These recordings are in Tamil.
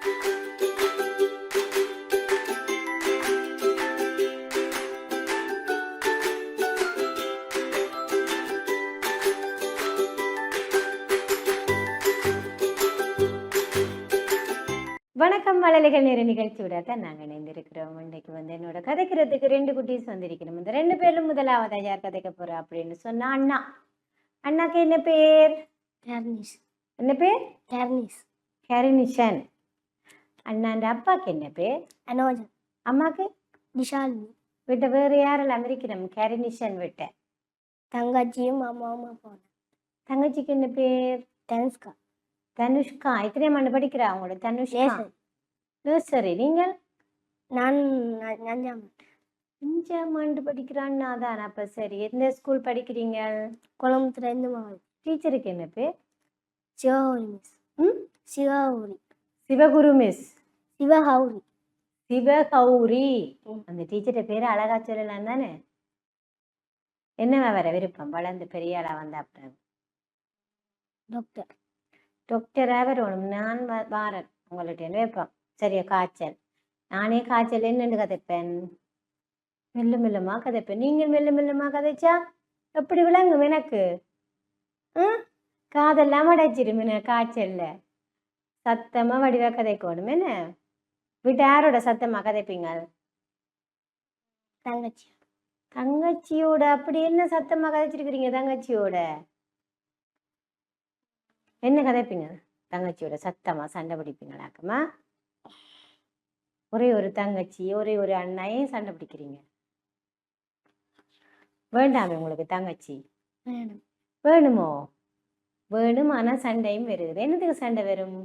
வணக்கம் மழலைகள் நேர நிகழ்ச்சியோட தான் நாங்கள் இணைந்திருக்கிறோம். இன்னைக்கு என்னோட கதைக்கிறதுக்கு 2 குட்டீஸ் வந்திருக்கணும். இந்த 2 பேரும் முதலாவதா யார் கதைக்க போறா அப்படின்னு சொன்னா அண்ணா. அண்ணாக்கு என்ன பேர்? கர்னிஷ். என்ன பேர்? கர்னிஷ். கரினிஷன். அண்ணாண்ட அப்பாக்கு என்ன பேர்? அனோஜன். அம்மாக்கு? விஷாலினி. விட்ட வேறு யாரெல்லாம் இருக்கிறோம்? கரினிஷன் விட்ட தங்கச்சியும் அம்மாவும் அப்பாவும். தங்கச்சிக்கு என்ன பேர்? தனுஷ்கா. தனுஷ்கா. எத்தனையாம் ஆண்டு படிக்கிறா அவங்களோட? தனுஷ்கா நர்சரி. நீங்கள்? நான் 5ஆம் ஆண்டு படிக்கிறான்னா தான். அப்போ சரி, எந்த ஸ்கூல் படிக்கிறீங்க? குளம்புத்துல இருந்து மாவட்டம். டீச்சருக்கு என்ன பேர்? சிவகௌரி மிஸ். சிவகௌரி. சிவகுரு மிஸ். சிவகௌரி. சிவகௌரி. அந்த டீச்சர்கிட்ட பேர் அழகா சொல்லலாம் தானே? என்னவா வர விருப்பம் வளர்ந்து பெரிய ஆளா வந்த அப்புறம்? டாக்டர். டாக்டராக வரணும். நான் வாரன் உங்கள்கிட்ட வைப்பேன். சரியா? காய்ச்சல். நானே காய்ச்சல் என்னென்னு கதைப்பேன்? மெல்ல மெல்லமா கதைப்பேன். நீங்கள் மெல்ல மெல்லமா கதைச்சா எப்படி விளங்கும் எனக்கு? காதெல்லாம் அடைச்சிடும் என்ன காய்ச்சல்ல. சத்தமா வடிவா கதைக்கணும் என்ன? வீட்டு யாரோட சத்தமா கதைப்பீங்க? தங்கச்சி. தங்கச்சியோட. அப்படி என்ன சத்தமா கதைச்சிருக்கிறீங்க தங்கச்சியோட? என்ன கதைப்பீங்க தங்கச்சியோட? சத்தமா சண்டை பிடிப்பீங்களாக்கம்மா? ஒரே ஒரு தங்கச்சி ஒரே ஒரு அண்ணாயும் சண்டை பிடிக்கிறீங்க. வேண்டாமே உங்களுக்கு தங்கச்சி? வேணுமோ? வேணும். ஆனா சண்டையும் வருது. என்னத்துக்கு சண்டை வரும்?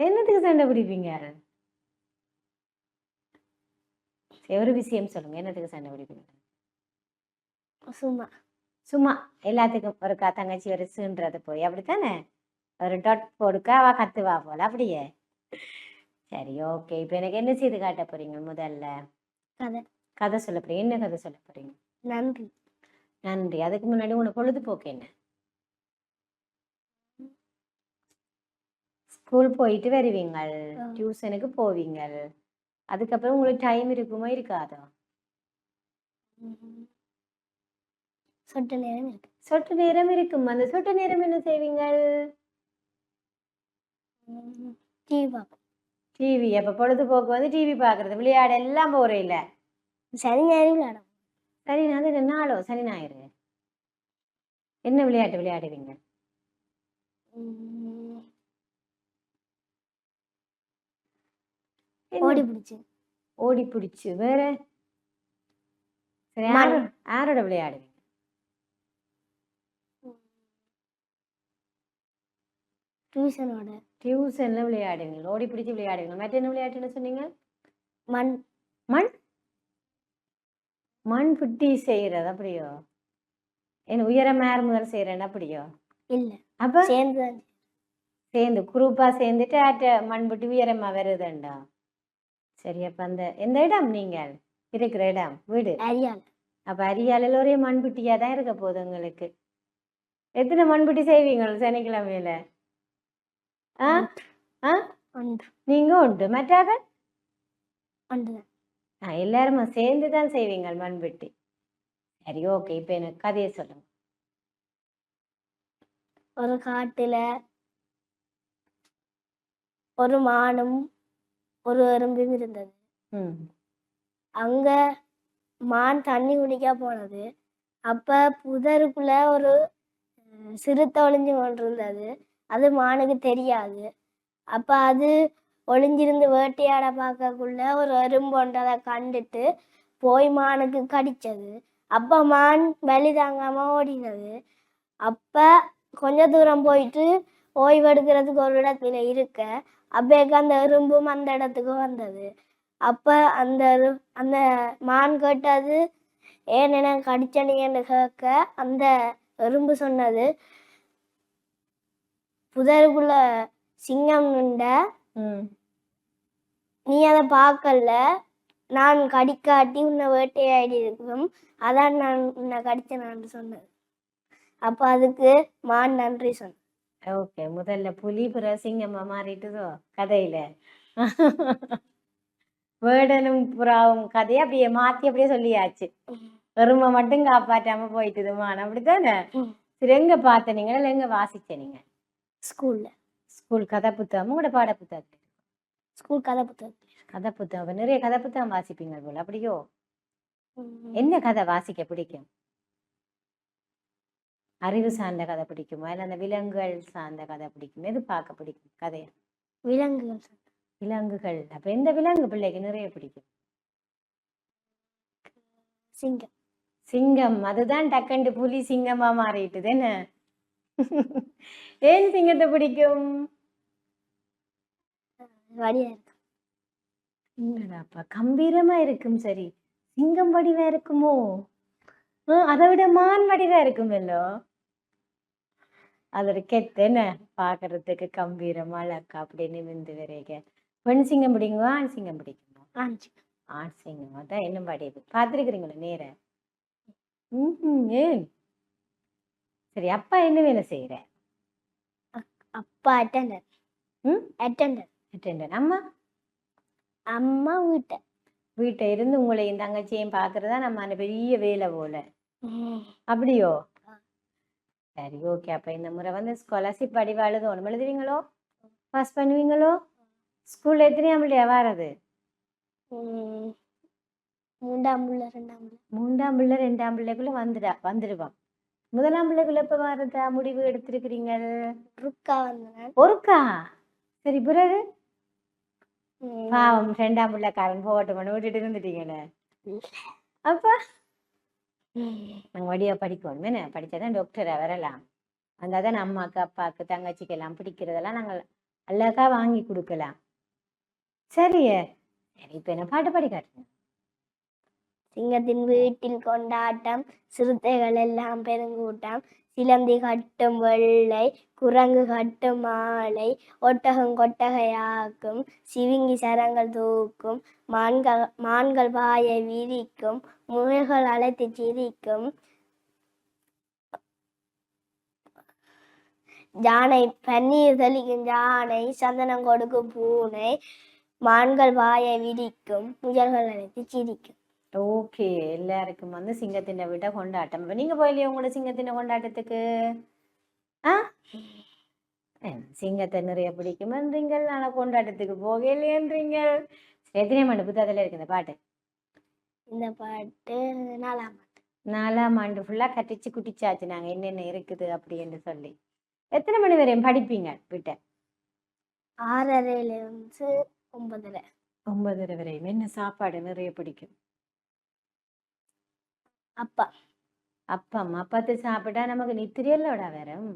என்னத்துக்கு சண்டை பிடிப்பீங்க? ஒரு விஷயம் சொல்லுங்க. என்னத்துக்கு சண்டை பிடிப்பீங்க? சும்மா சும்மா எல்லாத்துக்கும் ஒரு தங்கச்சி ஒரு சீன்றது போய் அப்படித்தானே? ஒரு டொட் போடுக்க அவ கத்துவா போல. அப்படியே சரி, ஓகே. இப்போ எனக்கு என்ன செய்து காட்ட போறீங்க? முதல்ல கதை. கதை சொல்ல போறீங்க. என்ன கதை சொல்ல போறீங்க? நன்றி. நன்றி. அதுக்கு முன்னாடி உனக்கு பொழுதுபோக்கு என்ன? ஸ்கூல் போயிட்டு வருவீங்க, டியூஷனுக்கு போவீங்க, அதுக்கப்புறம் உங்களுக்கு டைம் இருக்குமோ இருக்காதோ? சொட்டு நேரம் இருக்கு. சொட்டு நேரம் இருக்கும். அந்த சொட்டு நேரம் என்ன செய்வீங்க? டிவி பார்ப்போம். டிவி. அப்போ பொழுதுபோக்கு டிவி பார்க்கறது, விளையாட எல்லாம் போகிற இல்லை? சனி ஞாயிறு விளையாடும். சரி, அது 2 நாளோ? சனி ஞாயிறு என்ன விளையாட்டு விளையாடுவீங்க? ஓடி பிடிச்சு. ஓடி பிடிச்சு. வேற? சரி, யாரோட விளையாடுவீங்க? டியூஷனோட. டியூஷன்ல விளையாடுவீங்க. ஓடி பிடிச்சி விளையாடுவீங்க. மற்ற என்ன விளையாட்டுன்னு சொன்னீங்க? மண். மண் மண் புட்டி செய்யறது. அப்படியோ? என்ன உயரமாறு முதல் செய்யறேன் அப்படியோ? இல்ல. அப்ப சேர்ந்து குரூப்பா சேர்ந்துட்டு ஆட்ட மண் புட்டி உயரமா வருதுண்டா? சரி. அப்ப அந்த எந்த இடம் நீங்கள் இருக்கிற இடம்? வீடு அரியால். அப்ப அரியாலில் ஒரே மண்புட்டியா தான் இருக்க போகுது உங்களுக்கு. எத்தனை மண்புட்டி செய்வீங்க சனிக்கிழமையில? நீங்க உண்டு. மற்றாக எல்லாருமா சேர்ந்து தான் செய்வீங்க மண்புட்டி. சரி, ஓகே. இப்ப எனக்கு கதையை சொல்லுங்க. ஒரு காட்டுல ஒரு மானும் ஒரு எறும்பும் இருந்தது. அங்க மான் தண்ணி குடிக்க போனது. அப்ப புதருக்குள்ள ஒரு சிறுத்தை ஒளிஞ்சு கொண்டிருந்தது. அது மானுக்கு தெரியாது. அப்ப அது ஒளிஞ்சிருந்து வேட்டையாட பார்க்கக்குள்ள ஒரு எறும்பு ஒன்று அதை கண்டுட்டு போய் மானுக்கு கடிச்சது. அப்ப மான் வலி தாங்காம ஓடினது. அப்ப கொஞ்ச தூரம் போயிட்டு ஓய்வெடுக்கிறதுக்கு ஒரு இடத்துல இருக்க அப்பேக்கு அந்த எறும்பும் அந்த இடத்துக்கு வந்தது. அப்ப அந்த மான் கேட்டது, ஏன் என்ன கடிச்சனீங்கன்னு கேட்க அந்த எறும்பு சொன்னது, புதருக்குள்ள சிங்கம் நின்ற நீ அதை பார்க்கல, நான் கடிக்காட்டி உன்னை வேட்டையாடி இருக்கும், அதான் நான் உன்னை கடிச்சேனான்னு சொன்னது. அப்ப அதுக்கு மான் நன்றி சொன்ன. ஓகே, முதல்ல புலி பிறகு சிங்கமா மாறிட்டுதோ கதையில. வேடனும் புறாவும் கதையை அப்படியே மாத்தி அப்படியே சொல்லியாச்சு. எருமை மட்டும் காப்பாற்றாம போயிட்டுதுமான அப்படித்தானே. சரி, எங்க பார்த்த நீங்க இல்லை எங்க வாசிச்ச நீங்க? ஸ்கூல்ல. ஸ்கூல் கதை புத்தகம் உங்களோட பாட புத்தகத்தில்? ஸ்கூல் கதை புத்தகத்தில். கதை புத்தகம். அப்ப நிறைய கதை புத்தகம் வாசிப்பீங்க போல, அப்படியோ? என்ன கதை வாசிக்க பிடிக்கும்? அறிவு சார்ந்த கதை பிடிக்குமா இல்லை அந்த விலங்குகள் சார்ந்த கதை பிடிக்கும்? எது பார்க்க பிடிக்கும் கதையா? விலங்குகள். விலங்குகள். அப்ப எந்த விலங்கு பிள்ளைக்கு நிறைய பிடிக்கும்? சிங்கம். சிங்கம். அதுதான் டக்கண்டு புலி சிங்கமா மாறிட்டுது என்ன? ஏன் சிங்கத்தை பிடிக்கும்? வடிவா இருக்கு. என்னடாப்பா கம்பீரமா இருக்கும். சரி, சிங்கம் வடிவா இருக்குமோ? அதை விட மான் வடிவா இருக்குமல்லோ. அதோட கெத்து என்ன பாக்குறதுக்கு கம்பீரமா அழகா அப்படின்னு நிமிந்து வரைக. பெண் சிங்கம் பிடிக்குமா ஆண் சிங்கம் பிடிக்குமா? ஆண் சிங்கம். அதான் என்ன வடிவு பார்த்துருக்குறீங்களா நேர? ஏன்? சரி, அப்பா என்ன வேலை செய்யற? அப்பா அட்டெண்டர். அட்டெண்டர். அட்டெண்டர். அம்மா? அம்மா வீட்டை இருந்து உங்களையும் தங்கச்சியையும் பாக்குறதா நம்ம அந்த பெரிய வேலை போல, அப்படியோ? சரி, ஓகே. அப்ப இந்த முறை வந்து ஸ்காலர்ஷிப் படிவா எழுதணும். எழுதுவீங்களோ? பாஸ் பண்ணுவீங்களோ? ஸ்கூல்ல எத்தனையாம் பிள்ளையா வாரது? 3ஆம் பிள்ளை 2ஆம் பிள்ளைக்குள்ள வந்துடுவான். 1ஆம் பிள்ளைக்குள்ள எப்ப வாரதா முடிவு எடுத்திருக்கிறீங்க? ஒருக்கா. சரி, பிறகு பாவம் 2ஆம் பிள்ளைக்காரன் போகட்டும் விட்டுட்டு இருந்துட்டீங்களே. அப்ப நாங்க வடிவா படிக்கணும் என்ன? படிச்சாதான் டாக்டரா வரலாம். வந்தாதான் அம்மாக்கு அப்பாவுக்கு தங்கச்சிக்கு எல்லாம் பிடிக்கிறதெல்லாம் நாங்கள் அழகா வாங்கி கொடுக்கலாம். சரியே. சரி, இப்ப என்ன பாட்டு பாடி காட்டுங்க. சிங்கத்தின் வீட்டில் கொண்டாட்டம், சிறுத்தைகள் எல்லாம் பெருங்கூட்டம், சிலந்தி கட்டும் வெள்ளை, குரங்கு கட்டும் மாலை, ஒட்டகம் கொட்டகையாக்கும், சிவிங்கி சரங்கள் தூக்கும், மான்கள் வாயை விரிக்கும், முயல்கள் அழைத்து சிரிக்கும், யானை பன்னீர் தெளிக்கும் யானை, சந்தனம் கொடுக்கும் பூனை, மான்கள் வாயை விரிக்கும், முயல்கள் அழைத்து சிரிக்கும். ஓகே, எல்லாருக்கும் வந்து சிங்கத்தின விட கொண்டாட்டம். இப்ப நீங்க போயிலையே உங்களோட சிங்கத்தின கொண்டாட்டத்துக்கு? சிங்கத்தை நிறைய பிடிக்குமன்றீங்கள், ஆனா கொண்டாட்டத்துக்கு போகலையன்றீங்க. எத்தனையாம் ஆண்டு புத்தகத்துல இருக்கு இந்த பாட்டு? இந்த பாட்டு 4ஆம் ஆண்டு. 4ஆம் ஆண்டு ஃபுல்லா கட்டிச்சு குட்டிச்சாச்சு நாங்க என்னென்ன இருக்குது அப்படின்னு சொல்லி. எத்தனை மணி வரையும் படிப்பீங்க வீட்டை? 6:30 9:30. 9:30 வரையும். என்ன சாப்பாடு நிறைய பிடிக்கும்? அப்பம். அப்பத்து சாப்பிட்டா நமக்கு நித்திரியல்லோட வரும்.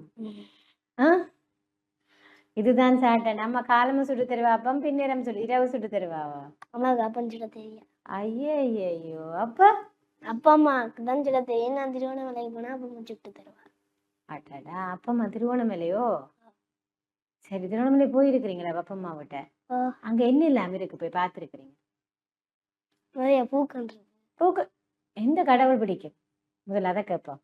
இதுதான் சாப்பிட்டேன். நம்ம காலமும் சுட்டு தருவா அப்பம், பின்னேரம் இரவு சுட்டு தருவாவா? அம்மாவுக்கு அப்பம் சுட தெரியும். ஐயோ. அப்பா அம்மாவுக்கு தான் சுட தெரியும். நான் திருவண்ணாமலைக்கு போனா அப்பம் சுட்டு தருவா. அட்டடா, அப்பம்மா திருவண்ணாமலையோ? சரி, திருவண்ணாமலை போயிருக்கிறீங்களா அப்பம்மா விட்ட? அங்க என்ன இல்லாம இருக்கு போய் பார்த்துருக்கிறீங்க? நிறைய பூக்கள். எந்த கடவுள் பிடிக்கும் முதல்ல அதை கேட்போம்.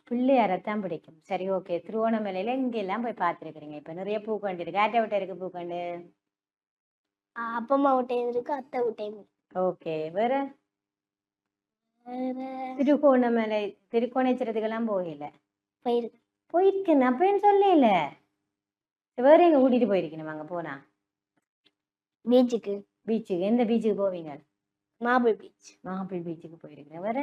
பிள்ளையாரத்தான் பிடிக்கும். சரி, ஓகே. திருவோணமலையில இங்கெல்லாம் போய் பார்த்துருக்குறீங்க. இப்ப நிறைய பூக்கண்டு இருக்கு. ஆட்ட விட்ட இருக்கு பூக்கண்டு? அப்பம்மா விட்டையும் இருக்கு, அத்தை விட்டையும். ஓகே, வேற? திருகோணமலை திருக்கோணேச்சரத்துக்கெல்லாம் போகல? போயிருக்கேன். அப்பன்னு சொல்லல. வேற எங்க கூட்டிட்டு போயிருக்கணும் அங்க போனா? பீச்சுக்கு. எந்த பீச்சுக்கு போவீங்க? மாபிள் பீச்சுக்கு போயிருக்கிறேன். வேற?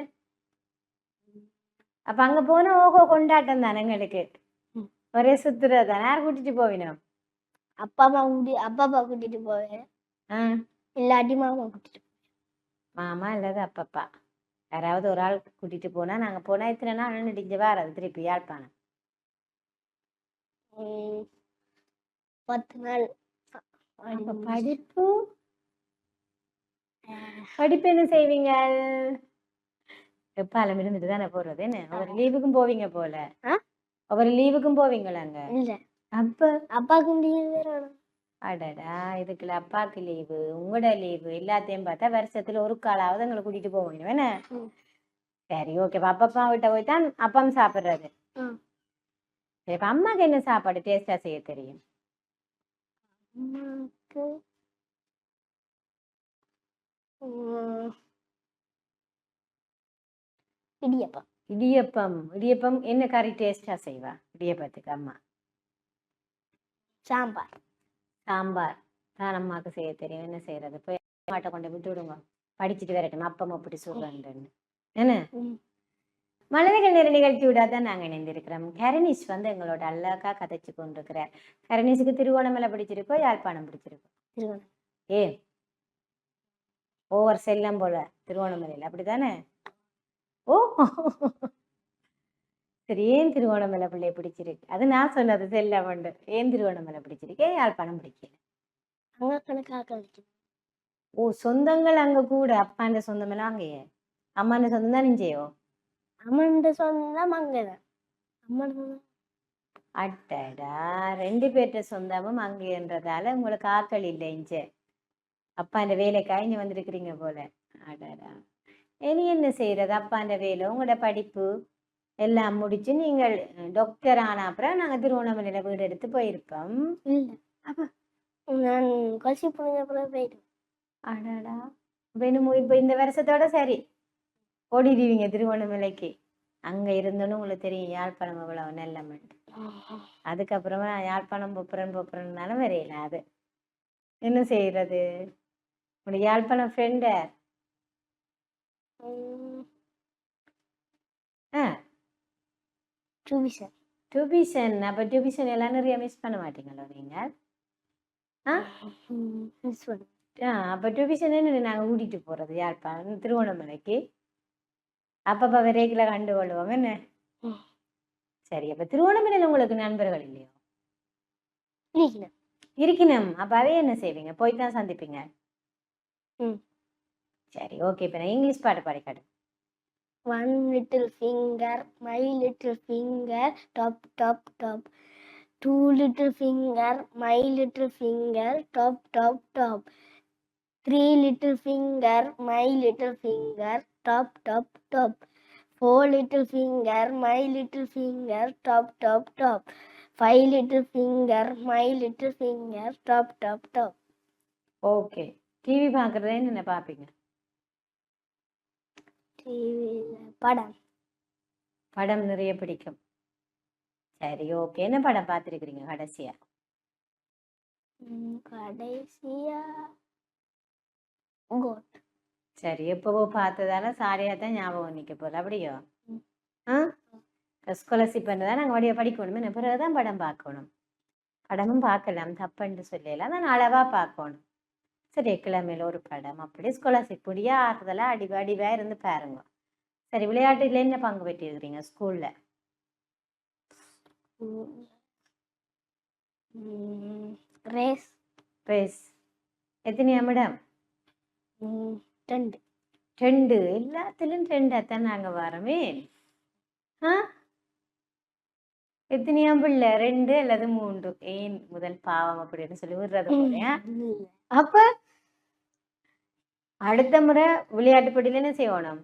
அப்ப அங்க போனா ஓகோ கொண்டாட்டம் தானே எங்களுக்கு. ஒரே சுத்துறதானே. யார் கூட்டிட்டு போவினோம்? அப்பா கூட்டிட்டு போவேன். இல்லாட்டி மாமா கூட்டிட்டு போவேன். மாமா இல்லாத அப்பப்பா யாராவது ஒரு ஆள் கூட்டிட்டு போனா நாங்க போனா இத்தனை நாள் நினைஞ்சு வராது திருப்பி யாழ்ப்பாணம். 10 நாள். படிப்பு என்ன செய்வீங்க? எப்பாலம் இருந்துட்டு தானே போறது என்ன? ஒரு லீவுக்கும் போவீங்க போல? ஒரு லீவுக்கும் போவீங்களாங்க? இல்ல. அப்பாக்கும் லீவு. அடடா, இதுக்குள்ள அப்பாக்கு லீவு உங்களோட லீவு எல்லாத்தையும் பார்த்தா வருஷத்துல ஒரு காலாவது எங்களை கூட்டிட்டு போவீங்க என்ன? சரி, ஓகே. அப்பப்பா விட்ட போய் தான் அப்பம் சாப்பிடுறது. சரி, இப்ப அம்மாக்கு என்ன சாப்பாடு டேஸ்டா செய்ய தெரியும்? அம்மாவுக்கு ம், இடியப்பம். இடியப்பம் என்ன கறி டேஸ்டா செய்வா இடியப்பத்துக்கு அம்மா? சாம்பார். சாம்பார் தான் அம்மாவுக்கு செய்ய தெரியும். என்ன செய்யறது? போய் மாட்டை கொண்டு விட்டு விடுங்க, படிச்சுட்டு வரட்டும் அப்பம் அப்படி சொல்றேன்னு. என்ன ம். மலர்கள் நேர நிகழ்ச்சி விடாதான் நாங்க இணைந்திருக்கிறோம். கரணிஷ் வந்து எங்களோட அழகா கதைச்சு கொண்டிருக்கிறார். கரணிஷுக்கு திருவோணமலை பிடிச்சிருக்கோ யாழ்ப்பாணம் பிடிச்சிருக்கோ? திருவண்ணாமலை. ஏன் ஓவர் செல்லம் போல திருவோணமலையில் அப்படித்தானே? ஓ சரி, ஏன் திருவோணமலை பிள்ளை பிடிச்சிருக்கு? அது நான் சொன்னது செல்லம் உண்டு. ஏன் திருவோணமலை பிடிச்சிருக்கு, ஏன் யாழ்ப்பாணம் பிடிக்கல? அங்க கணக்காக ஓ, சொந்தங்கள் அங்க கூட. அப்பாண்ட சொந்தம் எல்லாம் அங்கேயே, அம்மாண்ட சொந்தம் தான் இஞ்சையோ? அம்மன் சொந்தம் அங்கதான். அம்மன் சொந்தம் அட்டடா, 2 பேர்ட்ட சொந்தமும் அங்கேன்றதால உங்களுக்கு ஆக்கள் இல்லை இஞ்சே. அப்பாண்ட வேலைக்காக இங்க வந்திருக்கிறீங்க போல. அடடா, இனி என்ன செய்யறது? அப்பாண்ட வேலை, உங்களோட படிப்பு எல்லாம் முடிச்சு நீங்கள் டாக்டர் ஆன அப்புறம் நாங்க திருவண்ணாமலையில வீடு எடுத்து போயிருப்போம். இல்ல. அப்ப நான் கட்சி புரிஞ்ச பிறகு போயிட்டேன். அடடா, வேணும் இப்போ இந்த வருஷத்தோட சரி ஓடிடுவீங்க திருவண்ணாமலைக்கு. அங்க இருந்தோன்னு உங்களுக்கு தெரியும் யாழ்ப்பாணம் அவ்வளவு நல்ல. அதுக்கப்புறமா யாழ்ப்பாணம் போப்புறேன்னாலும் வரையில. அது என்ன செய்யறது? உங்களோட யாழ்ப்பாணம் ஃப்ரெண்டு டியூஷன். டியூபிஷன். அப்ப டியூபிஷன் எல்லாம் நிறைய மிஸ் பண்ண மாட்டீங்களோ நீங்க? மிஸ் பண்ண. அப்ப டியூபிஷன் என்ன நாங்க கூட்டிட்டு போறது யாழ்ப்பாணம் திருவண்ணாமலைக்கு? அப்பப்ப விரைகளை கண்டு கொள்வோம் என்ன. சரி, அப்ப திருவண்ணாமலையில உங்களுக்கு நண்பர்கள் இல்லையோ? இருக்கணும். அப்ப அவே என்ன செய்வீங்க? போய் தான் சந்திப்பீங்க. சரி, ஓகே. இப்ப நான் இங்கிலீஷ் பாட்டு பாடிக்காடு. One little finger, my little finger, top, top, top. Two little finger, my little finger, top, top, top. Three little finger, my little finger, top, top, top. Four little finger, my little finger, top, top, top. Five little finger, my little finger, top, top, top. Okay. TV பார்க்குறதே என்ன பார்ப்பீங்க? படம். படம் நிறைய பிடிக்கும். சரி, ஓகே. என்ன படம் பார்த்துருக்கிறீங்க கடைசியா? கடைசியா கோட். சரி, எப்பவோ பார்த்ததால சாரியா தான் ஞாபகம் நிற்க போகுது அப்படியோ? ஸ்காலர்ஷிப் பண்ணதான் நாங்கள் வழியாக படிக்கணும். என்ன பிறகுதான் படம் பார்க்கணும். படமும் பார்க்கலாம், தப்புன்னு சொல்லலாம். நான் அளவாக பார்க்கணும். சரி, கிழமையில ஒரு படம் அப்படி ஸ்காலர்ஷிப் முடியா ஆறுதலாக அடிவாக இருந்து பாருங்க. சரி, விளையாட்டுல என்ன பங்கு பெற்றிருக்கிறீங்க ஸ்கூல்ல? ரேஸ். ரேஸ் எத்தனையா மேடம்? 2. 2. எல்லாத்திலும் 2 தான் நாங்கள் வரோமே. எத்தனையாம் பிள்ளை? 2 அல்லது 3. ஏன் முதல் பாவம் அப்படின்னு சொல்லி விடுறது போலையா? அப்ப அடுத்த முறை விளையாட்டு போட்டியில என்ன செய்யணும்?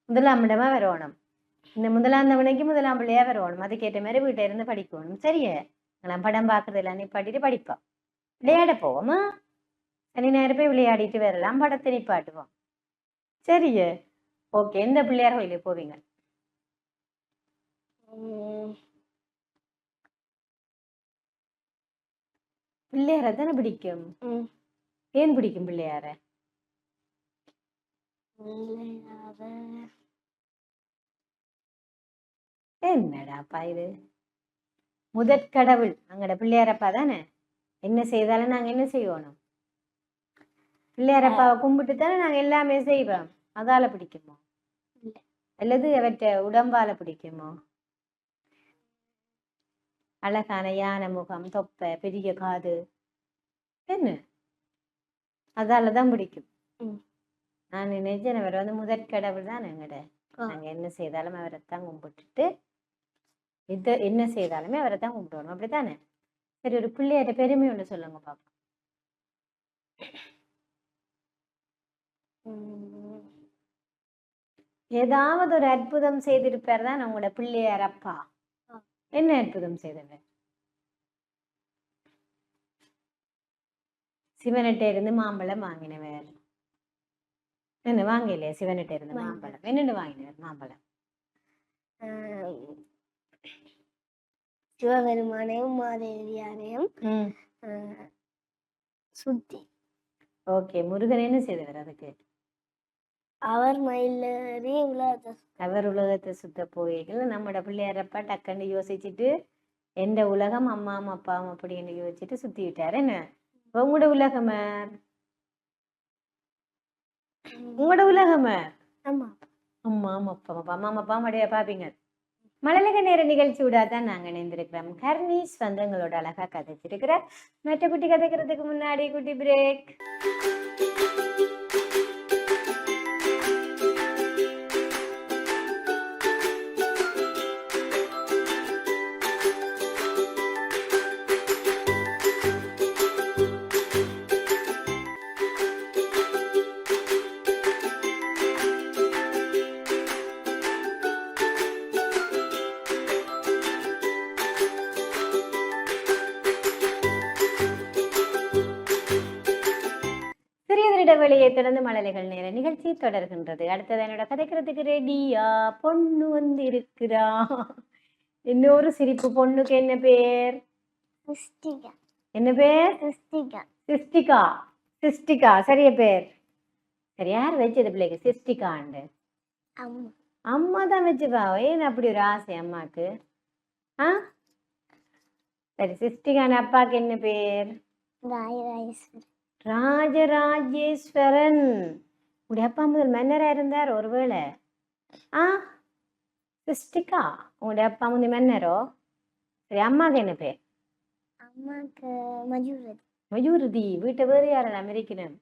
முதலாம் இடமா வரணும். இந்த முதலாம் தவணைக்கு முதலாம் பிள்ளையா வரணும். அதுக்கேற்ற மாதிரி வீட்டை இருந்து படிக்கணும். சரியே, நான் படம் பார்க்கறது எல்லாம் நிப்பாட்டிட்டு படிப்போம். விளையாட போவோமா? சனி நேரம் போய் விளையாடிட்டு வரலாம், படத்தை நிப்பாட்டுவோம். சரியே, ஓகே. எந்த பிள்ளையார் கோயிலுக்கு போவீங்க? பிள்ளையார தானே பிடிக்கும். ஏன் பிடிக்கும் பிள்ளையார? என்னடாப்பா இது? முதற்கடவுள் அங்கட பிள்ளையாரப்பா தானே. என்ன செய்தாலும் நாங்க என்ன செய்யணும்? பிள்ளையாரப்பாவை கும்பிட்டு தானே நாங்க எல்லாமே செய்வோம். அதால பிடிக்குமோ அல்லது அவற்ற உடம்பால பிடிக்குமோ? அழகான யானை முகம், தொப்பை, பெரிய காது, என்ன அதாலதான் பிடிக்கும். நான் நினைச்சேன் அவர் வந்து முதற்கடவுள் தான் எங்கட. நாங்க என்ன செய்தாலும் அவரைத்தான் கும்பிட்டுட்டு இது என்ன செய்தாலுமே அவரைத்தான் கும்பிடணும், அப்படித்தானே? சரி, ஒரு பிள்ளையாட்ட பெருமை ஒன்று சொல்லுங்க பாப்பா. ஏதாவது ஒரு அற்புதம் செய்திருப்பார் தான் உங்களோட பிள்ளையார் அப்பா. என்ன அற்புதம் செய்தவர்? சிவனிட்ட இருந்து மாம்பழம் வாங்கினவர். என்ன வாங்கலையா? சிவனிட்ட இருந்து மாம்பழம் என்னென்னு வாங்கினவர்? மாம்பழம் சிவபெருமானையும் மாதேவியாரையும் சுத்தி. ஓகே, முருகன் என்ன செய்தவர் அதுக்கு? அவர் மயிலேறி உலகத்தை அவர் உலகத்தை சுத்த போய்கள் நம்மட பிள்ளையாரப்பா டக்குன்னு யோசிச்சுட்டு எந்த உலகம் அம்மாவும் அப்பாவும் அப்படின்னு யோசிச்சுட்டு சுத்தி விட்டாரு. என்ன உங்களோட உலகம? உங்களோட உலகம? ஆமா அம்மா அப்பா அம்மா அப்பா மடைய பாப்பீங்க. மழலைக நேர நிகழ்ச்சி விடாதான் நாங்க இணைந்திருக்கிறோம். கர்னீஸ் வந்து எங்களோட அழகா கதைச்சிருக்கிறார். மற்ற குட்டி கதைக்கிறதுக்கு முன்னாடி குட்டி பிரேக். இடைவெளியை தொடர்ந்து மழலைகள் நேர நிகழ்ச்சி தொடர்கின்றது. அடுத்தது என்னோட கதைக்கிறதுக்கு ரெடியா? பொண்ணு வந்து இருக்கிறா. இன்னொரு சிரிப்பு. பொண்ணுக்கு என்ன பேர்? என்ன பேர்? சிஸ்டிகா. சிஸ்டிகா சரிய பேர். சரி, யார் வச்சது பிள்ளைக்கு சிஸ்டிகாண்டு? அம்மா தான் வச்சுப்பா. ஏன் அப்படி ஒரு ஆசை அம்மாக்கு? சரி, சிஸ்டிகான அப்பாக்கு என்ன பேர்? ராஜராஜேஸ்வரன். உடைய அப்பா முதல் மன்னரா இருந்தார் ஒருவேளை? சிஸ்டிகா உங்களுடைய அப்பா முதல் மன்னரோ? சரி, அம்மாக்கு என்ன பேர்? அம்மாக்கு மயூரதி. மயூரதி. வீட்டை வேறு யாரெல்லாம் அமெரிக்கன்?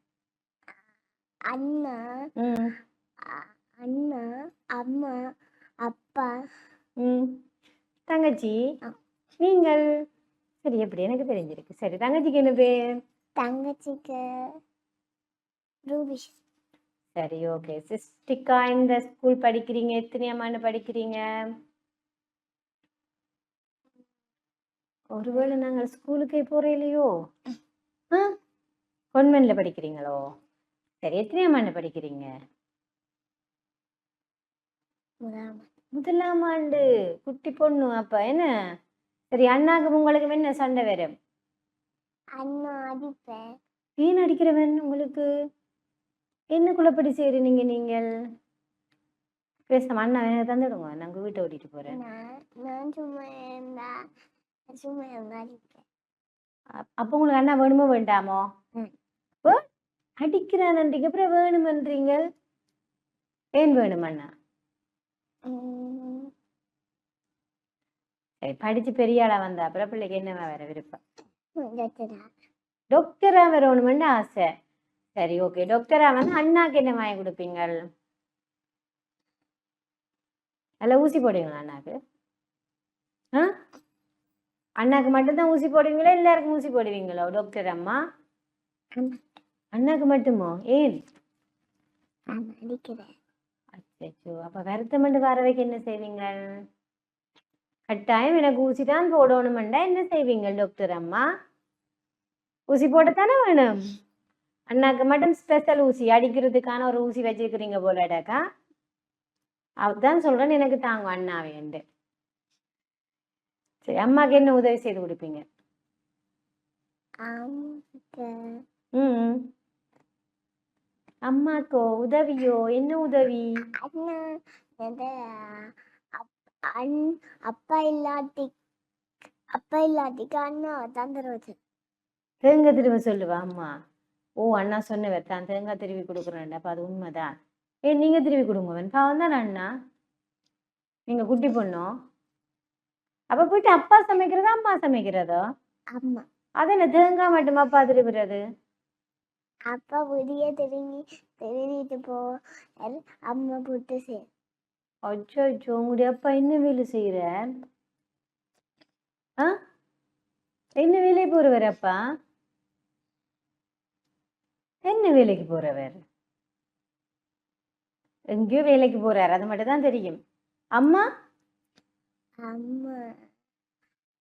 அண்ணா அண்ணா அம்மா அப்பா தங்கச்சி. நீங்கள்? சரி, எப்படி எனக்கு தெரிஞ்சிருக்கு. சரி, தங்கச்சிக்கு என்ன பேர்? தங்கச்சிக்கு ரூபி. சரி, ஓகே. சிஸ்டிகா இந்த ஸ்கூல் படிக்கிறீங்க, எத்தனையாம் ஆண்டு படிக்கிறீங்க? ஒருவேளை நாங்கள் ஸ்கூலுக்கே போறே இல்லையோ? கான்வென்ட்ல படிக்கிறீங்களோ? சரி, எத்தனையாம் ஆண்டு படிக்கிறீங்க? முதலாம் ஆண்டு. குட்டி பொண்ணு அப்ப என்ன? சரி, அண்ணாக்கு உங்களுக்கு என்ன சண்டை வரும்? அண்ணா அடிப்பேன். ஏன் அடிக்கிறவன் உங்களுக்கு? என்ன குழப்படி செய்றீங்க நீங்கள்? பேசாம அண்ணா எனக்கு தந்துடுங்க, நாங்க வீட்டை ஓட்டிட்டு போறேன். நான் சும்மா அடிப்பேன். அப்ப உங்களுக்கு அண்ணா வேணுமோ வேண்டாமோ? அடிக்கிறான்ன்றீங்க, அப்புறம் வேணுமன்றீங்க. ஏன் வேணும் அண்ணா? சரி, படிச்சு பெரிய ஆளா வந்தா அப்புறம் பிள்ளைக்கு என்னவா வேற விருப்பம்? டாக்டரா வரணும்னு ஆசை. சரி, ஓகே. டாக்டரா வந்து அண்ணாக்கு என்ன வாங்கி கொடுப்பீங்க? நல்லா ஊசி போடுவீங்களா அண்ணாக்கு? அண்ணாக்கு மட்டும்தான் ஊசி போடுவீங்களா, எல்லாருக்கும் ஊசி போடுவீங்களோ டாக்டர் அம்மா? அண்ணாக்கு மட்டுமோ? ஏன்? அச்சோ, அப்ப வருத்தம் மட்டும் வர வைக்க என்ன செய்வீங்க? கட்டாயம் எனக்கு ஊசி தான் போடணுமெண்டா என்ன செய்வீங்க டாக்டர் அம்மா? ஊசி போடத்தானே வேணும். அண்ணாக்கு மட்டும் ஸ்பெஷல் ஊசி, அடிக்கிறதுக்கான ஒரு ஊசி வச்சிருக்கிறீங்க போலடாக்கா. அதுதான் சொல்றேன், எனக்கு தாங்க அண்ணாவேண்டு. சரி, அம்மாக்கு என்ன உதவி செய்து கொடுப்பீங்க? அம்மாக்கோ உதவியோ? என்ன உதவி? அப்பா இல்லாட்டிக்கு அண்ணா தந்துருவது. தேங்காய் திருவி சொல்லுவா அம்மா. ஓ, அண்ணா சொன்னவர் தான் தேங்காய் திருவி கொடுக்குறேன்டா. அப்ப அது உண்மைதான். ஏன் நீங்க திருவி கொடுங்கவன் பாவம் தானே அண்ணா, நீங்க குட்டி பொண்ணோ? அப்ப போயிட்டு அப்பா சமைக்கிறதா அம்மா சமைக்கிறதோ? அம்மா. அதென்ன தேங்காய் மட்டுமா அப்பா திருவுறது? அப்பா புதிய திருவிட்டு போ, அம்மா போட்டு சே. அச்சோ, உங்களுடைய அப்பா என்ன வேலை செய்யற? என்ன வேலைக்கு போறவர் அப்பா? என்ன வேலைக்கு போறவர்? எங்கேயோ வேலைக்கு போறாரு, அது மட்டும் தான் தெரியும். அம்மா? அம்மா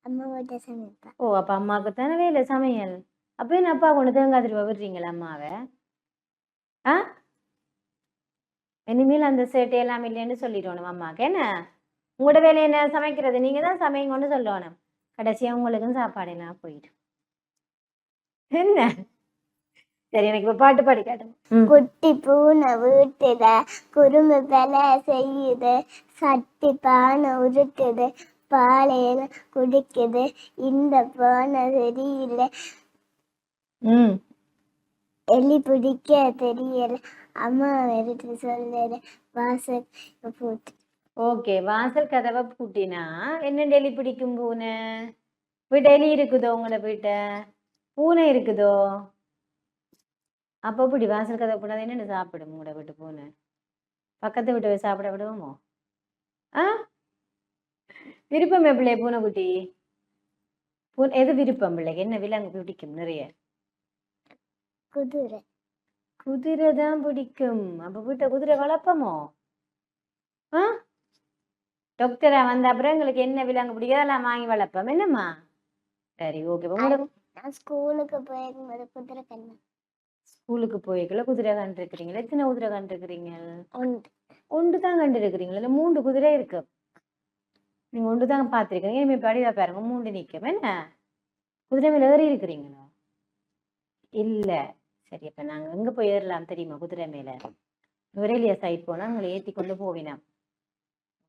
அம்மா வீட்டை சமைப்பா. ஓ அப்ப அம்மாவுக்கு தானே வேலை சமையல். அப்ப என்ன அப்பா கொண்டு தேங்காய் திருவ விடுறீங்களா அம்மாவை? ஆ இனிமேல் அந்த சேட்டை எல்லாம் இல்லைன்னு சொல்லிடணும் அம்மாக்கு. என்ன உங்களோட வேலை என்ன சமைக்கிறது? நீங்க தான் சமைங்கன்னு சொல்லணும். கடைசியா உங்களுக்கும் சாப்பாடு எல்லாம் போயிடும். என்ன சரி எனக்கு இப்ப பாட்டு பாடி காட்டுங்க. குட்டி பூனை வீட்டுல குறும்பு வேலை செய்யுது, சட்டி பானை உருட்டுது, பாலையில குடிக்குது, இந்த பானை சரியில்லை, எலி பிடிக்க தெரியல, அம்மா வெறுத்து சொல்லல, வாசல் பூட்டு. ஓகே வாசல் கதவை பூட்டினா என்ன டெய்லி பிடிக்கும் பூனை? வீட்டு எலி இருக்குதோ? உங்களோட வீட்டை பூனை இருக்குதோ? அப்போ இப்படி வாசல் கதை போடாது என்னென்னு சாப்பிடும் உங்களோட வீட்டு பூனை? பக்கத்து வீட்டு போய் சாப்பிட விடுவோமோ? ஆ விருப்பம் பிள்ளை பூனைக்குட்டி? எது விருப்பம் பிள்ளைக்கு? என்ன விலங்கு பிடிக்கும் நிறைய? குதிரை. குதிரை தான் பிடிக்கும். அப்ப வீட்டை குதிரை வளர்ப்போமோ? ஆ டாக்டரா வந்த அப்புறம் எங்களுக்கு என்ன விலங்கு பிடிக்கும் அதெல்லாம் வாங்கி வளர்ப்போம். என்னம்மா? சரி ஓகே. நான் ஸ்கூலுக்கு போயிருக்கும்போது குதிரை கண்ணு. ஸ்கூலுக்கு போய்க்குள்ள குதிரை கண்டிருக்கிறீங்களா? எத்தனை குதிரை கண்டிருக்கிறீங்க? ஒன்று தான் கண்டிருக்கிறீங்களா? இல்லை 3 குதிரை இருக்கு. நீங்க ஒன்று தான் பார்த்துருக்கீங்க. இனிமே படிவா பாருங்க 3 நிற்கும். என்ன குதிரை மேல ஏறி இருக்கிறீங்களா? இல்ல. சரி அப்ப நாங்க எங்க போய் ஏறலாம் தெரியுமா? குதிரை மேல நுரைலியா சைட் போனா உங்களை ஏற்றி கொண்டு போவினோம்.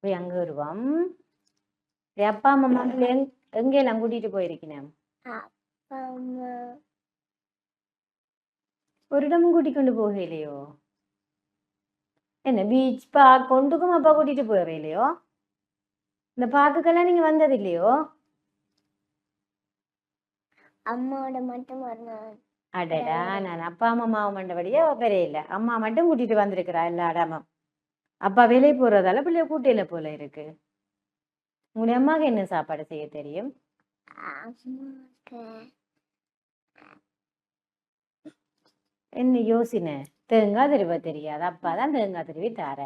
போய் அங்க வருவோம். அப்பா அம்மா எங்கெல்லாம் கூட்டிட்டு போயிருக்கணும்? ஒரு இடமும் கூட்டி கொண்டு போகலையோ? என்ன பீச் பார்க் கொண்டுக்கும் அப்பா கூட்டிட்டு போயிடலையோ? இந்த பார்க்குக்கெல்லாம் நீங்க வந்தது இல்லையோ? அம்மாவோட மட்டும் வரணும். அடடா நான் அப்பா அம்மாவை மண்டபடியே வரையில. அம்மா மட்டும் கூட்டிட்டு வந்திருக்கிறா எல்லா இடமும். அப்பா வேலையை போறதால பிள்ளைய கூட்டையில போல இருக்கு. உங்களுடைய அம்மாவுக்கு என்ன சாப்பாடு செய்ய தெரியும்? என்ன யோசின? தேங்காய் திருவ தெரியாது. அப்பா தான் தேங்காய் திருவி தார.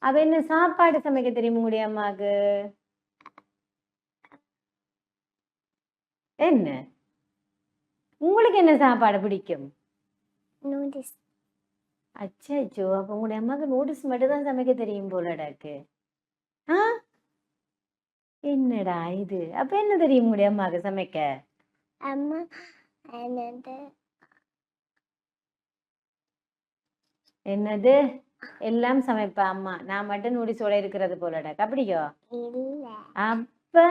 அவ என்ன சாப்பாடு சமைக்க தெரியும் உங்களுடைய அம்மாவுக்கு? என்ன உங்களுக்கு என்ன சாப்பாடு பிடிக்கும்? நூடுல்ஸ். அச்சோ அப்ப உங்களுடைய அம்மாவுக்கு நூடுல்ஸ் மட்டும் தான் சமைக்க தெரியும் போலடாக்கு. ஆ என்னடா இது? அப்ப என்ன தெரியும் உங்களுடைய அம்மாவுக்கு சமைக்க? அம்மா என்னது எல்லாம் சமைப்பா அம்மா. நான் மட்டும் நூடுல்ஸோட இருக்கிறது போலடாக்கு. அப்படியோ? அப்ப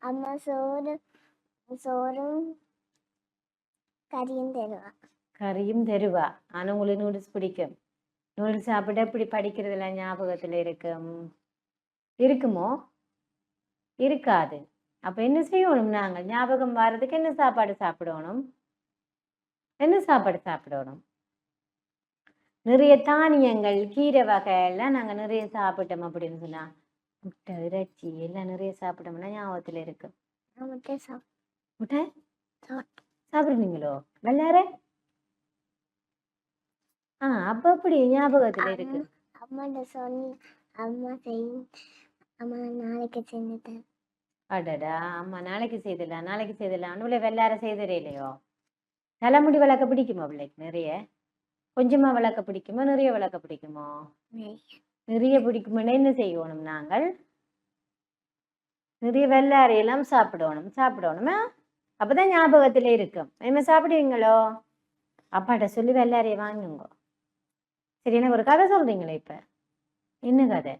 அம்மா சோறும் கறியும் தருவா. கறியும் தருவா. ஆனா உங்களுக்கு நூடுல்ஸ் பிடிக்கும். நூடுல்ஸ் சாப்பிட்டா இப்படி படிக்கிறதுல ஞாபகத்துல இருக்குமோ? இருக்காது. அப்ப என்ன செய்யணும்? நாங்கள் ஞாபகம் வர்றதுக்கு என்ன சாப்பாடு சாப்பிடணும்? என்ன சாப்பாடு சாப்பிடணும்? நிறைய தானியங்கள் கீரை வகை எல்லாம் நாங்க நிறைய சாப்பிட்டோம் அப்படின்னு சொன்னா முட்டை இறைச்சி எல்லாம் நிறைய சாப்பிட்டோம்னா ஞாபகத்துல இருக்கு. முட்டை சாப்பிடுவீங்களோ? வெள்ளார அப்ப அப்படி ஞாபகத்துல இருக்கு. அம்மாட்ட சொல்லி அம்மா நாளைக்கு செஞ்சுட்டேன். அடடா அம்மா நாளைக்கு செய்திடலாம் நாளைக்கு செய்திடலாம். வெள்ளார செய்தரே இல்லையோ? தலைமுடி வளர்க்க பிடிக்குமா பிள்ளைக்கு? நிறைய கொஞ்சமா வளர்க்க பிடிக்குமோ நிறைய வளர்க்க பிடிக்குமோ? நிறைய பிடிக்குமோன்னு என்ன செய்யணும்? நாங்கள் நிறைய வெள்ளாரையெல்லாம் சாப்பிடணுமா? அப்பதான் ஞாபகத்துல இருக்கும். இனிமே சாப்பிடுவீங்களோ? அப்பாட்ட சொல்லி வெள்ளாரைய வாங்குங்க. சரி எனக்கு ஒரு கதை சொல்றீங்களே இப்ப? என்ன கதை?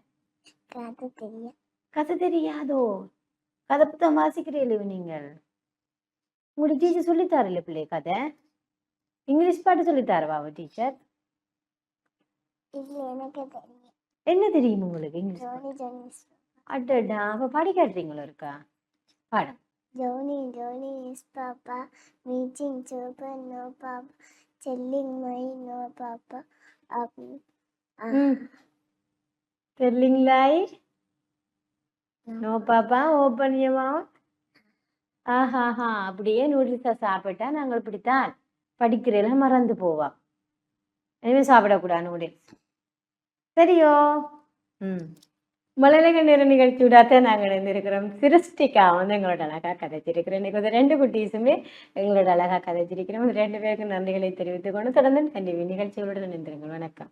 கதை தெரியாதோ? கதை புத்தகம் வாசிக்கிறீங்களே நீங்கள்? உங்களுக்கு டீச்சர் சொல்லித்தாருல்ல பிள்ளை கதை? இங்கிலீஷ் பாட்டு சொல்லித்தாருவா அவ டீச்சர்? என்ன தெரியும் உங்களுக்கு இங்கிலீஷ்? அடடா அப்ப பாடி காட்டுறீங்களோ? இருக்கா பாடம். Johnny is Papa, meeting Super no Papa, telling my no Papa, telling lie, no Papa, open your mouth. அப்படியே நூடுல்ஸை சாப்பிட்டா நாங்கள் இப்படித்தான் படிக்கிறேன் மறந்து போவா. இனிமே சாப்பிடக்கூடாது நூடுல்ஸ். சரியோ? மழலைகள் நேர நிகழ்ச்சியோட நாங்கள் இணைந்திருக்கிறோம். சிருஷ்டிகா வந்து எங்களோட அழகா கதைச்சிருக்கிறோம். இன்னைக்கு வந்து 2 குட்டீஸுமே எங்களோட அழகா கதைச்சிருக்கிறோம். 2 பேருக்கும் நன்றிகளை தெரிவித்துக் கொண்டு தொடர்ந்து கண்டிப்பா நிகழ்ச்சிகளுடன் இணைந்திருங்கள். வணக்கம்.